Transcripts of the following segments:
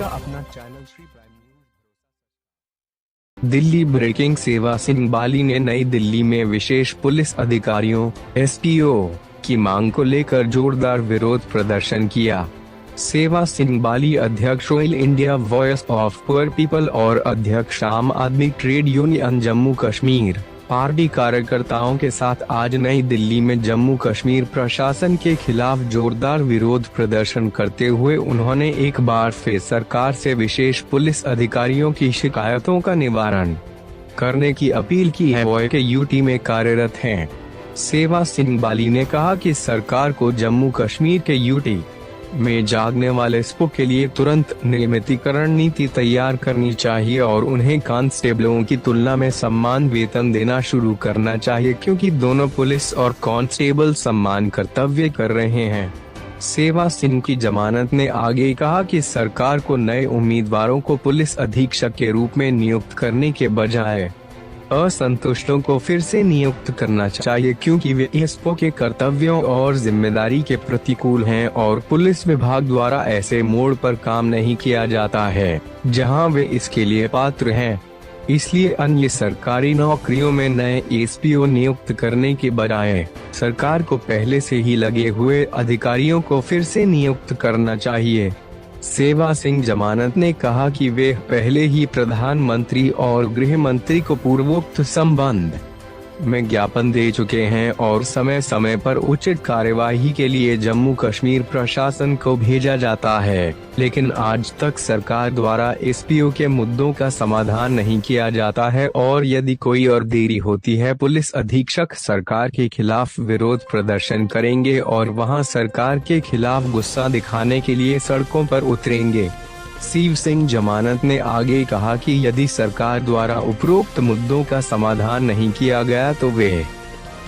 का अपना channel Shri prime news. Delhi breaking. Sewa Singh बाली ने नई दिल्ली में विशेष पुलिस अधिकारियों (एसपीओ) की मांग को लेकर जोरदार विरोध प्रदर्शन किया। सेवा सिंह बाली अध्यक्ष all India voice of poor people और अध्यक्ष आम आदमी trade union Jammu Kashmir party कार्यकर्ताओं के साथ आज नई दिल्ली में जम्मू कश्मीर प्रशासन के खिलाफ जोरदार विरोध प्रदर्शन करते हुए उन्होंने एक बार फिर सरकार से विशेष पुलिस अधिकारियों की शिकायतों का निवारण करने की अपील की है। वो के यूटी में कार्यरत हैं। सेवा सिंह बाली ने कहा कि सरकार को जम्मू कश्मीर के यूटी में जागने वाले स्पो के लिए तुरंत नियमितीकरण नीति तैयार करनी चाहिए और उन्हें कांस्टेबलों की तुलना में समान वेतन देना शुरू करना चाहिए, क्योंकि दोनों पुलिस और कांस्टेबल समान कर्तव्य कर रहे हैं। सेवा सिंह की जमानत ने आगे कहा कि सरकार को नए उम्मीदवारों को पुलिस अधीक्षक के रूप में नियुक्त करने के बजाय असंतुष्टों को फिर से नियुक्त करना चाहिए, क्योंकि वे एसपो के कर्तव्यों और जिम्मेदारी के प्रतिकूल हैं और पुलिस विभाग द्वारा ऐसे मोड़ पर काम नहीं किया जाता है जहां वे इसके लिए पात्र हैं। इसलिए अन्य सरकारी नौकरियों में नए एसपीओ नियुक्त करने के बजाय सरकार को पहले से ही लगे हुए अधिकारियों को फिर से नियुक्त करना चाहिए। सेवा सिंह जमानत ने कहा कि वे पहले ही प्रधानमंत्री और गृह मंत्री को पूर्वोक्त संबंध में ज्ञापन दे चुके हैं और समय समय पर उचित कार्यवाही के लिए जम्मू कश्मीर प्रशासन को भेजा जाता है, लेकिन आज तक सरकार द्वारा एसपीओ के मुद्दों का समाधान नहीं किया जाता है और यदि कोई और देरी होती है पुलिस अधीक्षक सरकार के खिलाफ विरोध प्रदर्शन करेंगे और वहां सरकार के खिलाफ गुस्सा दिखाने के लिए सड़कों पर उतरेंगे। सेवा सिंह जमानत ने आगे कहा कि यदि सरकार द्वारा उपरोक्त मुद्दों का समाधान नहीं किया गया तो वे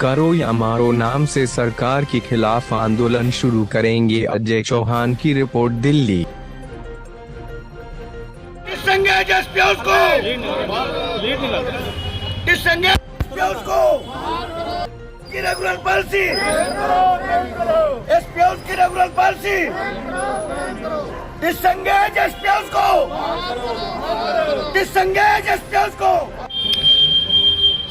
करो या मारो नाम से सरकार के खिलाफ आंदोलन शुरू करेंगे। अजय चौहान की रिपोर्ट, दिल्ली। डिसंगेज एसपीओस को।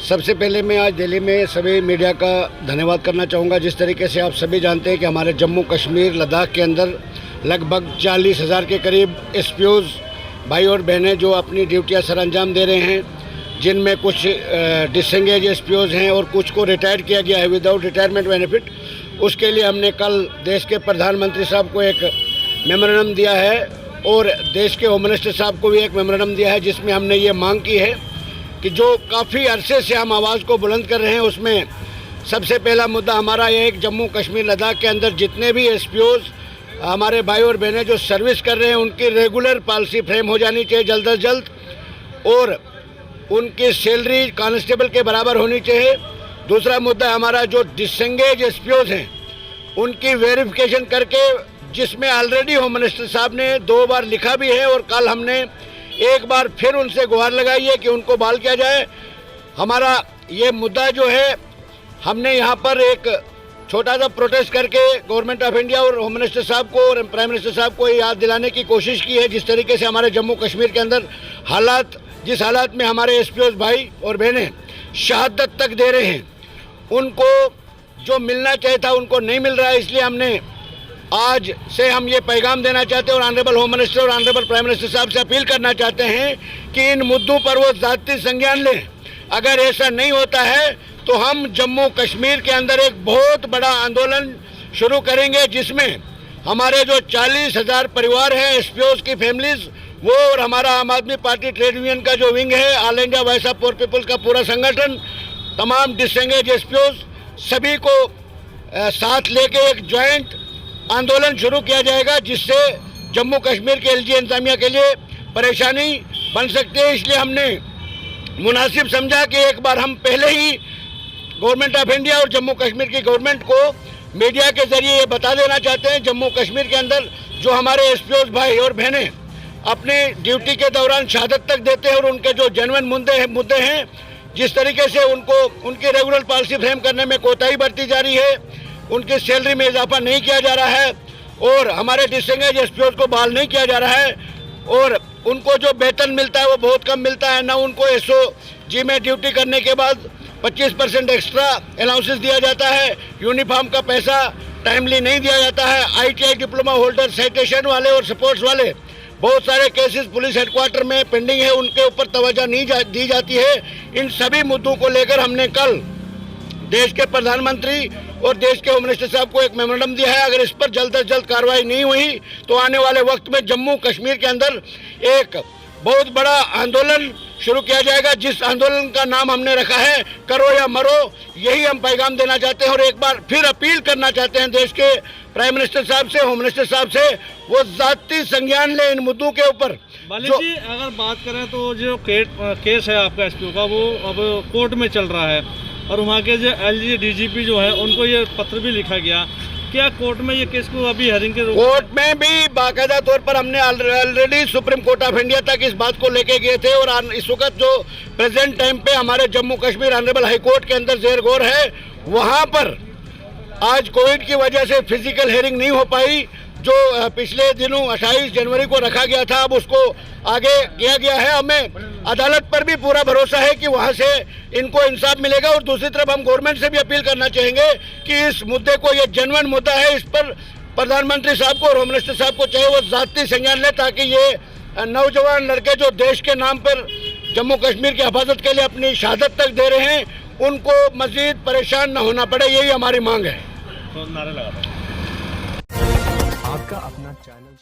सबसे पहले मैं आज दिल्ली में सभी मीडिया का धन्यवाद करना चाहूँगा। जिस तरीके से आप सभी जानते हैं कि हमारे जम्मू कश्मीर लद्दाख के अंदर लगभग 40,000 के करीब एसपीओस भाई और बहनें जो अपनी ड्यूटियाँ सर अंजाम दे रहे हैं, जिनमें कुछ डिसंगेज एसपीओस हैं और कुछ को रिटायर किया गया है विदाउट रिटायरमेंट बेनिफिट। उसके लिए हमने कल देश के प्रधानमंत्री साहब को एक मेमोरेंडम दिया है और देश के होम मिनिस्टर साहब को भी एक मेमोरेंडम दिया है, जिसमें हमने ये मांग की है कि जो काफ़ी अरसे से हम आवाज़ को बुलंद कर रहे हैं, उसमें सबसे पहला मुद्दा हमारा ये है कि जम्मू कश्मीर लद्दाख के अंदर जितने भी एसपीओस हमारे भाई और बहनें जो सर्विस कर रहे हैं उनकी रेगुलर पॉलिसी फ्रेम हो जानी चाहिए जल्द अज जल्द, और उनकी सैलरी कांस्टेबल के बराबर होनी चाहिए। दूसरा मुद्दा हमारा जो डिसंगेज एसपीओस हैं उनकी वेरिफिकेशन करके, जिसमें ऑलरेडी होम मिनिस्टर साहब ने 2 बार लिखा भी है और कल हमने एक बार फिर उनसे गुहार लगाई है कि उनको बहाल किया जाए। हमारा ये मुद्दा जो है, हमने यहाँ पर एक छोटा सा प्रोटेस्ट करके गवर्नमेंट ऑफ इंडिया और होम मिनिस्टर साहब को और प्राइम मिनिस्टर साहब को याद दिलाने की कोशिश की है, जिस तरीके से हमारे जम्मू कश्मीर के अंदर जिस हालात में हमारे एसपीओस भाई और बहनें शहादत तक दे रहे हैं, उनको जो मिलना चाहिए था उनको नहीं मिल रहा है। इसलिए हमने आज से हम ये पैगाम देना चाहते हैं और ऑनरेबल होम मिनिस्टर और ऑनरेबल प्राइम मिनिस्टर साहब से अपील करना चाहते हैं कि इन मुद्दों पर वो ज़ाती संज्ञान लें। अगर ऐसा नहीं होता है तो हम जम्मू कश्मीर के अंदर एक बहुत बड़ा आंदोलन शुरू करेंगे, जिसमें हमारे जो 40,000 परिवार हैं एसपीओस की फैमिलीज, वो और हमारा आम आदमी पार्टी ट्रेड यूनियन का जो विंग है, all India voice of poor people का पूरा संगठन, तमाम डिसंगेज एसपीओस सभी को साथ लेके एक ज्वाइंट आंदोलन शुरू किया जाएगा, जिससे जम्मू कश्मीर के एलजी इंतजामिया के लिए परेशानी बन सकती है। इसलिए हमने मुनासिब समझा कि एक बार हम पहले ही गवर्नमेंट ऑफ इंडिया और जम्मू कश्मीर की गवर्नमेंट को मीडिया के जरिए ये बता देना चाहते हैं, जम्मू कश्मीर के अंदर जो हमारे एसपीओस भाई और बहनें अपनी ड्यूटी के दौरान शहादत तक देते हैं और उनके जो जेन्युइन मुद्दे हैं, जिस तरीके से उनकी रेगुलर पॉलिसी फ्रेम करने में कोताही बरती जा रही है, उनकी सैलरी में इजाफा नहीं किया जा रहा है और हमारे डिसंगेज एसपीओस को बहाल नहीं किया जा रहा है, और उनको जो वेतन मिलता है वो बहुत कम मिलता है। ना उनको SOG में ड्यूटी करने के बाद 25% एक्स्ट्रा अलाउंसेस दिया जाता है। यूनिफॉर्म का पैसा टाइमली नहीं दिया जाता है। ITI डिप्लोमा होल्डर, साइटेशन वाले और स्पोर्ट्स वाले बहुत सारे केसेस पुलिस हेडक्वार्टर में पेंडिंग है, उनके ऊपर तवज्जो नहीं दी जाती है। इन सभी मुद्दों को लेकर हमने कल देश के प्रधानमंत्री और देश के होम मिनिस्टर साहब को एक मेमोरेंडम दिया है। अगर इस पर जल्द से जल्द कार्रवाई नहीं हुई तो आने वाले वक्त में जम्मू कश्मीर के अंदर एक बहुत बड़ा आंदोलन शुरू किया जाएगा, जिस आंदोलन का नाम हमने रखा है करो या मरो। यही हम पैगाम देना चाहते हैं और एक बार फिर अपील करना चाहते हैं देश के प्राइम मिनिस्टर साहब से, होम मिनिस्टर साहब से, वो जाती संज्ञान ले इन मुद्दों के ऊपर। जी अगर बात करें तो जो केस है आपका SPO का, वो अब कोर्ट में चल रहा है और वहाँ के जो LG DGP जो है उनको ये पत्र भी लिखा गया। क्या कोर्ट में ये केस को अभी हेयरिंग के कोर्ट में भी बाकायदा तौर पर हमने already supreme court of India तक इस बात को लेके गए थे और इस वक्त जो प्रेजेंट टाइम पे हमारे Jammu Kashmir honourable high court के अंदर जेर गौर है, वहाँ पर आज कोविड की वजह से फिजिकल हेयरिंग नहीं हो पाई। जो पिछले दिनों 28 जनवरी को रखा गया था, अब उसको आगे किया गया है। हमें अदालत पर भी पूरा भरोसा है कि वहां से इनको इंसाफ मिलेगा। और दूसरी तरफ हम गवर्नमेंट से भी अपील करना चाहेंगे कि इस मुद्दे को, ये जेन्युइन मुद्दा है, इस पर प्रधानमंत्री साहब को और होम मिनिस्टर साहब को चाहे वो जाती संज्ञान ले, ताकि ये नौजवान लड़के जो देश के नाम पर जम्मू कश्मीर की हिफाजत के लिए अपनी शहादत तक दे रहे हैं, उनको मजीद परेशान न होना पड़े। यही हमारी मांग है। तो नारे लगा आपका अपना चैनल